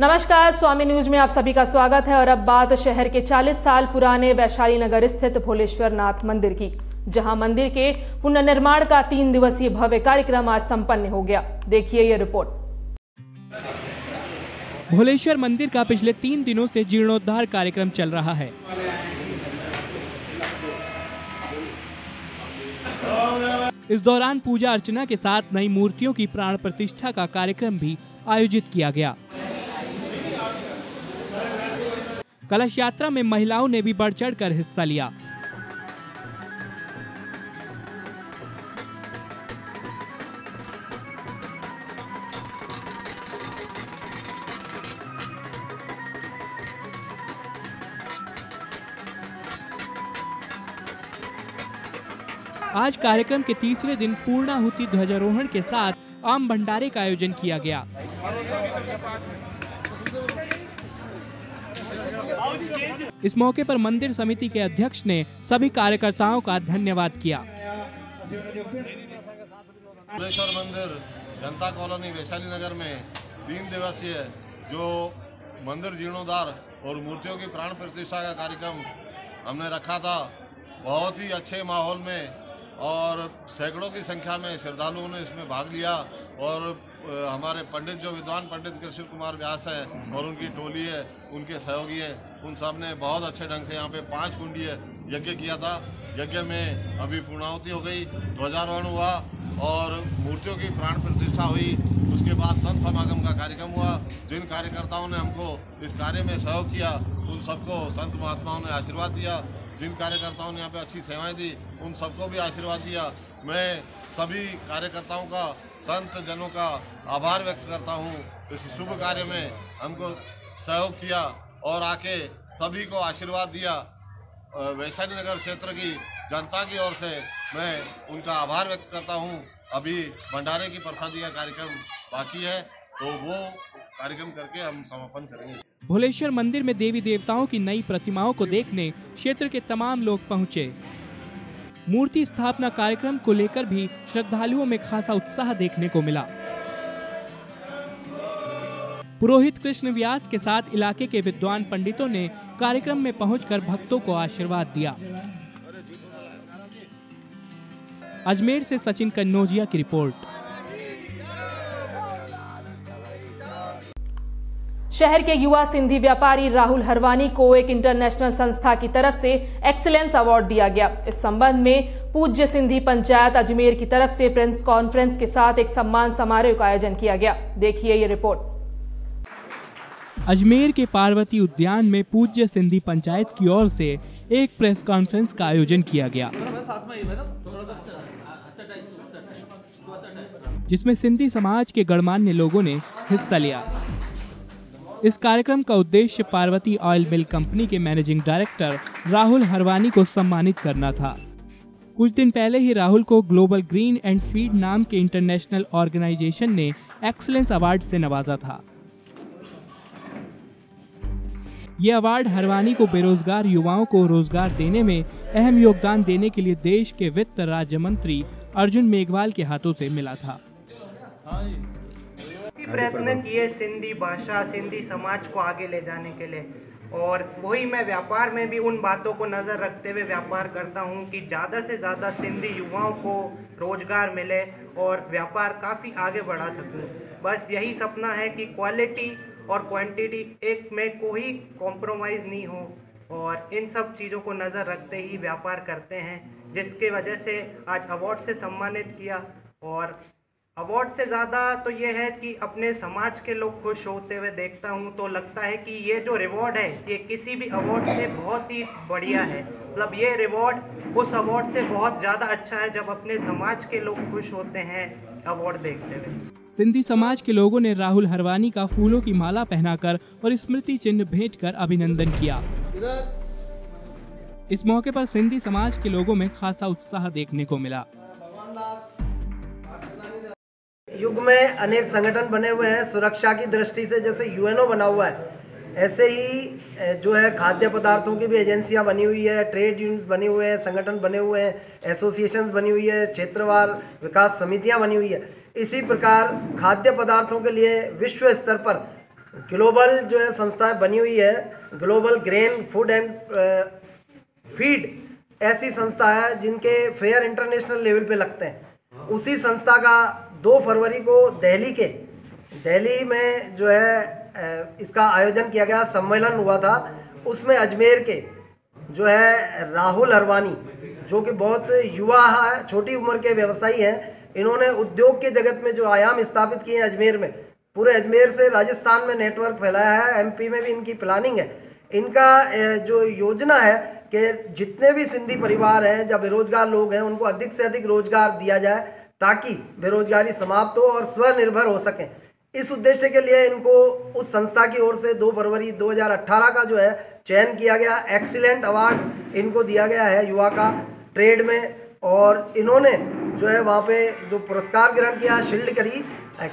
नमस्कार, स्वामी न्यूज में आप सभी का स्वागत है। और अब बात शहर के 40 साल पुराने वैशाली नगर स्थित भोलेश्वर नाथ मंदिर की, जहां मंदिर के पुनर्निर्माण का 3 दिवसीय भव्य कार्यक्रम आज संपन्न हो गया। देखिए ये रिपोर्ट। भोलेश्वर मंदिर का पिछले 3 दिनों से जीर्णोद्धार कार्यक्रम चल रहा है। इस दौरान पूजा अर्चना के साथ नई मूर्तियों की प्राण प्रतिष्ठा का कार्यक्रम भी आयोजित किया गया। कलश यात्रा में महिलाओं ने भी बढ़ चढ़कर हिस्सा लिया। आज कार्यक्रम के तीसरे दिन पूर्णाहुति ध्वजारोहण के साथ आम भंडारे का आयोजन किया गया। इस मौके पर मंदिर समिति के अध्यक्ष ने सभी कार्यकर्ताओं का धन्यवाद किया। भोलेश्वर मंदिर जनता कॉलोनी वैशाली नगर में 3 दिवसीय जो मंदिर जीर्णोद्धार और मूर्तियों की प्राण प्रतिष्ठा का कार्यक्रम हमने रखा था। बहुत ही अच्छे माहौल में और सैकड़ों की संख्या में श्रद्धालुओं ने इसमें भाग लिया। और हमारे पंडित जो विद्वान पंडित कृष्ण कुमार व्यास है और उनकी टोली है, उनके सहयोगी हैं, उन सब ने बहुत अच्छे ढंग से यहाँ पे 5 कुंडीय यज्ञ किया था। यज्ञ में अभी पूर्णाहुति हो गई, ध्वजारोहण हुआ और मूर्तियों की प्राण प्रतिष्ठा हुई। उसके बाद संत समागम का कार्यक्रम हुआ। जिन कार्यकर्ताओं ने हमको इस कार्य में सहयोग किया उन सबको संत महात्माओं ने आशीर्वाद दिया। जिन कार्यकर्ताओं ने यहाँ पे अच्छी सेवाएं दी उन सबको भी आशीर्वाद दिया। मैं सभी कार्यकर्ताओं का, संत जनों का आभार व्यक्त करता हूँ। इस शुभ कार्य में हमको सहयोग किया और आके सभी को आशीर्वाद दिया। वैशाली नगर क्षेत्र की जनता की ओर से मैं उनका आभार व्यक्त करता हूँ। अभी भंडारे की प्रसादी का कार्यक्रम बाकी है, तो वो कार्यक्रम करके हम समापन करेंगे। भोलेश्वर मंदिर में देवी देवताओं की नई प्रतिमाओं को देखने क्षेत्र के तमाम लोग पहुंचे। मूर्ति स्थापना कार्यक्रम को लेकर भी श्रद्धालुओं में खासा उत्साह देखने को मिला। पुरोहित कृष्ण व्यास के साथ इलाके के विद्वान पंडितों ने कार्यक्रम में पहुंचकर भक्तों को आशीर्वाद दिया। अजमेर से सचिन कन्नौजिया की रिपोर्ट। शहर के युवा सिंधी व्यापारी राहुल हरवानी को एक इंटरनेशनल संस्था की तरफ से एक्सीलेंस अवार्ड दिया गया। इस संबंध में पूज्य सिंधी पंचायत अजमेर की तरफ से प्रेस कॉन्फ्रेंस के साथ एक सम्मान समारोह का आयोजन किया गया। देखिए ये रिपोर्ट। अजमेर के पार्वती उद्यान में पूज्य सिंधी पंचायत की ओर से एक प्रेस कॉन्फ्रेंस का आयोजन किया गया, जिसमें सिंधी समाज के गणमान्य लोगों ने हिस्सा लिया। इस कार्यक्रम का उद्देश्य पार्वती ऑयल मिल कंपनी के मैनेजिंग डायरेक्टर राहुल हरवानी को सम्मानित करना था। कुछ दिन पहले ही राहुल को ग्लोबल ग्रीन एंड फीड नाम के इंटरनेशनल ऑर्गेनाइजेशन ने एक्सीलेंस अवार्ड से नवाजा था। ये अवार्ड हरवानी को बेरोजगार युवाओं को रोजगार देने में अहम योगदान देने के लिए देश के वित्त राज्य मंत्री अर्जुन मेघवाल के हाथों से मिला था। प्रयत्न किए सिंधी भाषा, सिंधी समाज को आगे ले जाने के लिए, और वही मैं व्यापार में भी उन बातों को नज़र रखते हुए व्यापार करता हूं कि ज़्यादा से ज़्यादा सिंधी युवाओं को रोजगार मिले और व्यापार काफ़ी आगे बढ़ा सकूं। बस यही सपना है कि क्वालिटी और क्वांटिटी एक में कोई कॉम्प्रोमाइज़ नहीं हो, और इन सब चीज़ों को नज़र रखते ही व्यापार करते हैं, जिसके वजह से आज अवार्ड से सम्मानित किया। और अवार्ड से ज़्यादा तो ये है कि अपने समाज के लोग खुश होते हुए देखता हूँ तो लगता है कि ये जो रिवॉर्ड है ये किसी भी अवार्ड से बहुत ही बढ़िया है। मतलब ये रिवॉर्ड उस अवार्ड से बहुत ज़्यादा अच्छा है जब अपने समाज के लोग खुश होते हैं अवार्ड देखते हुए। सिंधी समाज के लोगों ने राहुल हरवानी का फूलों की माला पहनाकर और स्मृति चिन्ह भेंट कर अभिनंदन किया। इस मौके पर सिंधी समाज के लोगों में खासा उत्साह देखने को मिला। युग में अनेक संगठन बने हुए हैं सुरक्षा की दृष्टि से, जैसे यूएनओ बना हुआ है, ऐसे ही जो है खाद्य पदार्थों की भी एजेंसियां बनी हुई है, ट्रेड यूनियन बने हुए हैं, संगठन बने हुए हैं, एसोसिएशंस बनी हुई है, क्षेत्रवार विकास समितियां बनी हुई है। इसी प्रकार खाद्य पदार्थों के लिए विश्व स्तर पर ग्लोबल जो है संस्थाएं बनी हुई है, global grain food and feed ऐसी संस्था है जिनके फेयर इंटरनेशनल लेवल पे लगते हैं। उसी संस्था का 2 फरवरी को दिल्ली में जो है इसका आयोजन किया गया, सम्मेलन हुआ था। उसमें अजमेर के जो है राहुल हरवानी, जो कि बहुत युवा है, छोटी उम्र के व्यवसायी हैं, इन्होंने उद्योग के जगत में जो आयाम स्थापित किए हैं अजमेर में, पूरे अजमेर से राजस्थान में नेटवर्क फैलाया है, एमपी में भी इनकी प्लानिंग है। इनका जो योजना है कि जितने भी सिंधी परिवार हैं, जब बेरोजगार लोग हैं, उनको अधिक से अधिक रोजगार दिया जाए ताकि बेरोजगारी समाप्त हो और स्वनिर्भर हो सकें। इस उद्देश्य के लिए इनको उस संस्था की ओर से 2 फरवरी 2018 का जो है चयन किया गया। एक्सीलेंट अवार्ड इनको दिया गया है युवा का ट्रेड में, और इन्होंने जो है वहाँ पे जो पुरस्कार ग्रहण किया, शील्ड करी।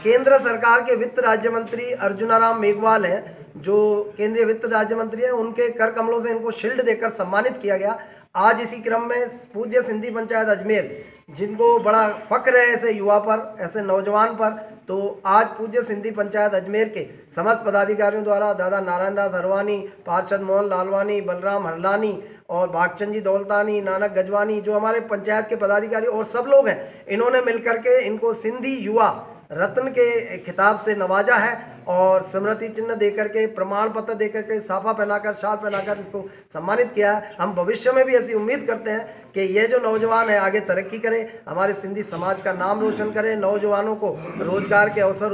केंद्र सरकार के वित्त राज्य मंत्री अर्जुनाराम मेघवाल हैं, जो केंद्रीय वित्त राज्य मंत्री हैं, उनके कर कमलों से इनको शील्ड देकर सम्मानित किया गया। आज इसी क्रम में पूज्य सिंधी पंचायत अजमेर, जिनको बड़ा फख्र है ऐसे युवा पर, ऐसे नौजवान पर, तो आज पूज्य सिंधी पंचायत अजमेर के समस्त पदाधिकारियों द्वारा दादा नारायण दास हरवानी, पार्षद मोहन लालवानी, बलराम हरलानी और भागचंद जी दौलतानी, नानक गजवानी, जो हमारे पंचायत के पदाधिकारी और सब लोग हैं, इन्होंने मिलकर के इनको सिंधी युवा रत्न के खिताब से नवाजा है और स्मृति चिन्ह देकर के, प्रमाण पत्र देकर के, साफा पहनाकर, शाल पहनाकर इसको सम्मानित किया है। हम भविष्य में भी ऐसी उम्मीद करते हैं कि ये जो नौजवान है आगे तरक्की करे, हमारे सिंधी समाज का नाम रोशन करे, नौजवानों को रोजगार के अवसर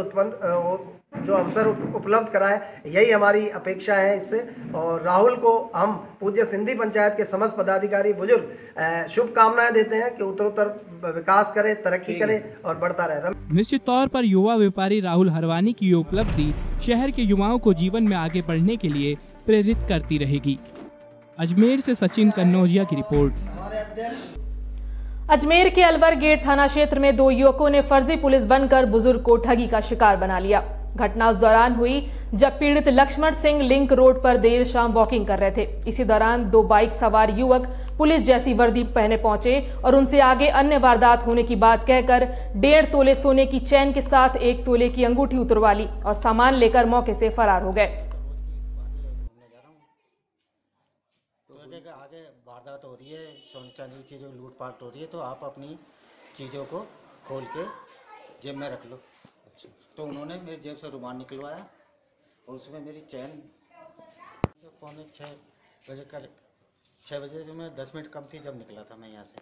उपलब्ध कराए, यही हमारी अपेक्षा है इससे। और राहुल को हम पूज्य सिंधी पंचायत के समस्त पदाधिकारी बुजुर्ग शुभकामनाएं देते हैं कि उत्तरोत्तर विकास करे, तरक्की करे और बढ़ता रहे। निश्चित तौर पर युवा व्यापारी राहुल हरवानी की ये उपलब्धि शहर के युवाओं को जीवन में आगे बढ़ने के लिए प्रेरित करती रहेगी। अजमेर से सचिन कन्नौजिया की रिपोर्ट। अजमेर के अलवर गेट थाना क्षेत्र में 2 युवकों ने फर्जी पुलिस बनकर बुजुर्ग को ठगी का शिकार बना लिया। घटना उस दौरान हुई जब पीड़ित लक्ष्मण सिंह लिंक रोड पर देर शाम वॉकिंग कर रहे थे। इसी दौरान 2 बाइक सवार युवक पुलिस जैसी वर्दी पहने पहुंचे और उनसे आगे अन्य वारदात होने की बात कहकर 1.5 तोले सोने की चैन के साथ 1 तोले की अंगूठी उतरवा ली और सामान लेकर मौके से फरार हो गए। आगे वारदात हो रही है, सोने चांदी की चीज़ों लूटपाट हो रही है, तो आप अपनी चीज़ों को खोल के जेब में रख लो। तो उन्होंने मेरी जेब से रुमाल निकलवाया और उसमें मेरी चैन, पौने 6 बजे जो मैं 10 मिनट कम थी जब निकला था मैं यहाँ से।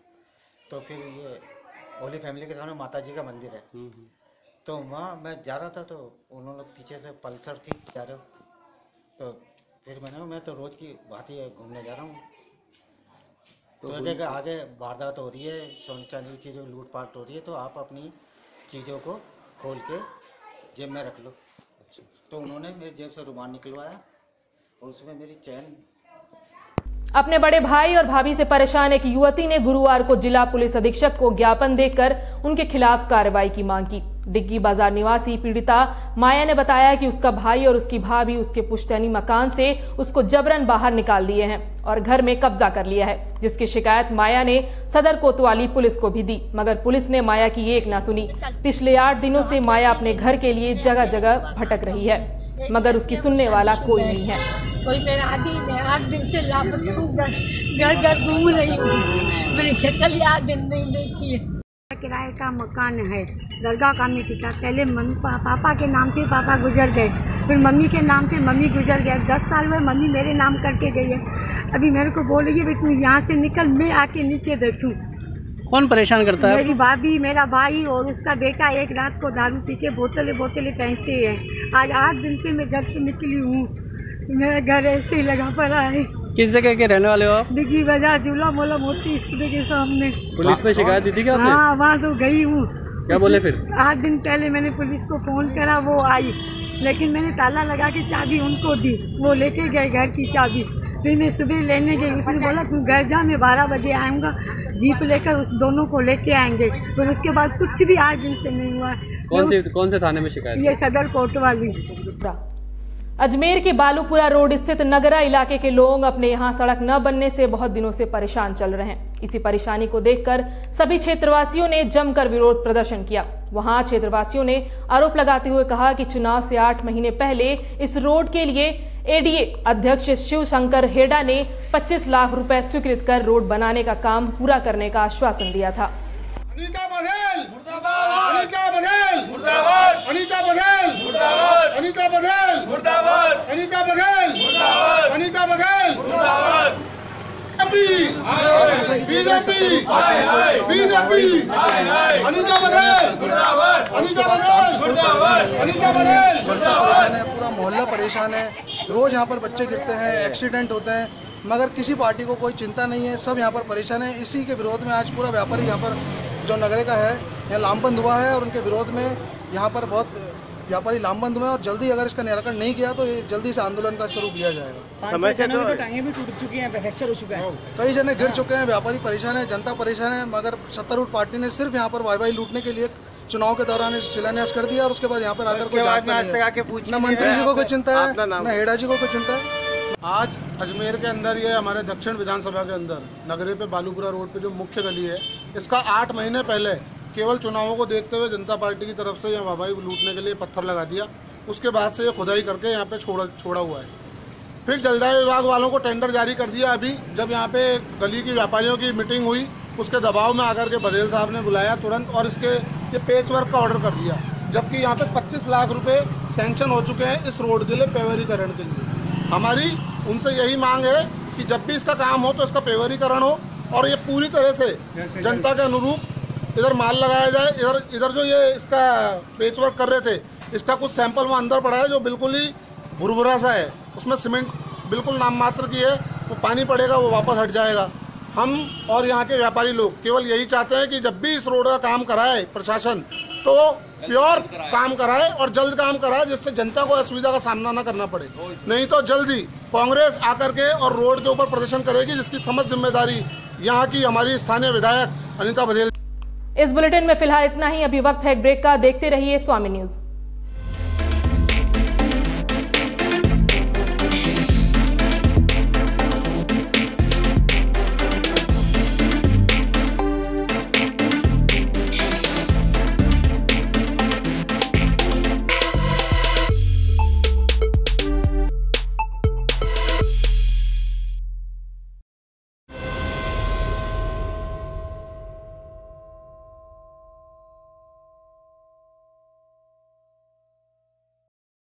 तो फिर ये होली फैमिली के सामने माता जी का मंदिर है, तो वहाँ मैं जा रहा था, तो उन्होंने पीछे से पल्सर थी जा रहे हो, तो फिर मैं तो रोज़ की बात ही घूमने जा रहा हूँ। तो आगे वारदात हो रही है, सोने चांदी की चीज़ों लूटपाट हो रही है, तो आप अपनी चीज़ों को खोल के जेब में रख लो। तो उन्होंने मेरी जेब से रुमाल निकलवाया और उसमें मेरी चैन। अपने बड़े भाई और भाभी से परेशान एक युवती ने गुरुवार को जिला पुलिस अधीक्षक को ज्ञापन देकर उनके खिलाफ कार्रवाई की मांग की। डिग्गी बाजार निवासी पीड़िता माया ने बताया कि उसका भाई और उसकी भाभी उसके पुश्तैनी मकान से उसको जबरन बाहर निकाल दिए हैं और घर में कब्जा कर लिया है, जिसकी शिकायत माया ने सदर कोतवाली पुलिस को भी दी, मगर पुलिस ने माया की एक ना सुनी। पिछले 8 दिनों से माया अपने घर के लिए जगह जगह भटक रही है, मगर उसकी सुनने वाला कोई नहीं है। कोई मेरा आदमी, मैं 8 दिन से लापता हूँ, घर घर घूम रही हूँ, मैंने शक्ल 8 दिन नहीं देखी है। किराए का मकान है, दरगाह कमेटी का। पहले पापा के नाम थे, पापा गुजर गए, फिर मम्मी के नाम थे, मम्मी गुजर गए। 10 साल हुए मम्मी मेरे नाम करके गई है। अभी मेरे को बोल रही है तू यहाँ से निकल, मैं आके नीचे बैठूँ। कौन परेशान करता है? मेरी भाभी, मेरा भाई और उसका बेटा। एक रात को दारू पी के बोतलें फेंकते हैं। आज 8 दिन से मैं घर से निकली हूँ, मेरा घर ऐसे ही लगा पड़ा है। किस जगह के रहने वाले हो आप? डिग्गी बाजार झूला मोला मोती स्टूडियो के सामने। पुलिस में शिकायत दी थी क्या आपने? हाँ, वहाँ तो गई हूँ। क्या बोले फिर? 8 दिन पहले मैंने पुलिस को फोन करा, वो आई, लेकिन मैंने ताला लगा के चाबी उनको दी, वो लेके गए घर की चाबी। फिर मैं सुबह लेने गई, उसने बोला तू घर जा, मैं 12 बजे आऊँगा, जीप लेकर उस दोनों को लेके आएंगे। फिर उसके बाद कुछ भी 8 दिन से नहीं हुआ। कौन से थाने में शिकायत? ये सदर कोतवाली। अजमेर के बालूपुरा रोड स्थित नगरा इलाके के लोग अपने यहां सड़क न बनने से बहुत दिनों से परेशान चल रहे हैं। इसी परेशानी को देखकर सभी क्षेत्रवासियों ने जमकर विरोध प्रदर्शन किया। वहां क्षेत्रवासियों ने आरोप लगाते हुए कहा कि चुनाव से 8 महीने पहले इस रोड के लिए एडीए अध्यक्ष शिव शंकर हेडा ने 25 लाख रुपए स्वीकृत कर रोड बनाने का काम पूरा करने का आश्वासन दिया था। अनीता बघेल मुर्दाबाद, अनीता बघेल मुर्दाबाद, अनीता बघेल मुर्दाबाद, अनीता बघेल मुर्दाबाद, अनीता बघेल मुर्दाबाद, अनीता बघेल मुर्दाबाद, बीजेपी बीजेपी अनीता बघेल मुर्दाबाद, अनीता बघेल मुर्दाबाद, अनीता बघेल मुर्दाबाद। पूरा मोहल्ला परेशान है, रोज यहाँ पर बच्चे गिरते हैं, एक्सीडेंट होते हैं, मगर किसी पार्टी को कोई चिंता नहीं है, सब यहाँ पर परेशान है। इसी के विरोध में आज पूरा व्यापारी यहाँ पर जो नगरे का है यहाँ लामबंद हुआ है और उनके विरोध में यहाँ पर बहुत व्यापारी लामबंद हुए और जल्दी अगर इसका निराकरण नहीं किया तो ये जल्दी से आंदोलन का स्वरूप लिया जाएगा। तो टांगे भी टूट चुकी हैं, फ्रैक्चर हो चुका है, कई जने गिर चुके हैं, व्यापारी परेशान है, जनता परेशान है, मगर सत्तारूढ़ पार्टी ने सिर्फ यहाँ पर वाई लूटने के लिए चुनाव के दौरान शिलान्यास कर दिया और उसके बाद यहाँ पर आकर कोई न मंत्री जी को कोई चिंता है न हेडा जी को कोई चिंता है। आज अजमेर के अंदर ये हमारे दक्षिण विधानसभा के अंदर नगरे पे बालूपुरा रोड पे जो मुख्य गली है, इसका 8 महीने पहले केवल चुनावों को देखते हुए जनता पार्टी की तरफ से यहाँ वाहवाही लूटने के लिए पत्थर लगा दिया। उसके बाद से ये खुदाई करके यहाँ पे छोड़ा हुआ है। फिर जलदाय विभाग वालों को टेंडर जारी कर दिया। अभी जब यहाँ पे गली की व्यापारियों की मीटिंग हुई, उसके दबाव में आकर के बघेल साहब ने बुलाया तुरंत और इसके ये पेच वर्क का ऑर्डर कर दिया, जबकि यहाँ पे 25 लाख रुपए सैंक्शन हो चुके हैं इस रोड के लिए पेवरीकरण के लिए। हमारी उनसे यही मांग है कि जब भी इसका काम हो तो इसका पेवरीकरण हो और ये पूरी तरह से जनता के अनुरूप इधर माल लगाया जाए। इधर जो ये इसका पेच वर्क कर रहे थे, इसका कुछ सैंपल वहाँ अंदर पड़ा है जो बिल्कुल ही भुरभुरा सा है, उसमें सीमेंट बिल्कुल नाम मात्र की है, वो पानी पड़ेगा वो वापस हट जाएगा। हम और यहाँ के व्यापारी लोग केवल यही चाहते हैं कि जब भी इस रोड का काम कराए प्रशासन तो प्योर काम कराए और जल्द काम कराए, जिससे जनता को असुविधा का सामना न करना पड़े। नहीं तो जल्द ही कांग्रेस आकर के और रोड के ऊपर प्रदर्शन करेगी, जिसकी समस्त जिम्मेदारी यहाँ की हमारी स्थानीय विधायक अनीता बघेल। इस बुलेटिन में फिलहाल इतना ही। अभी वक्त है एक ब्रेक का, देखते रहिए स्वामी न्यूज।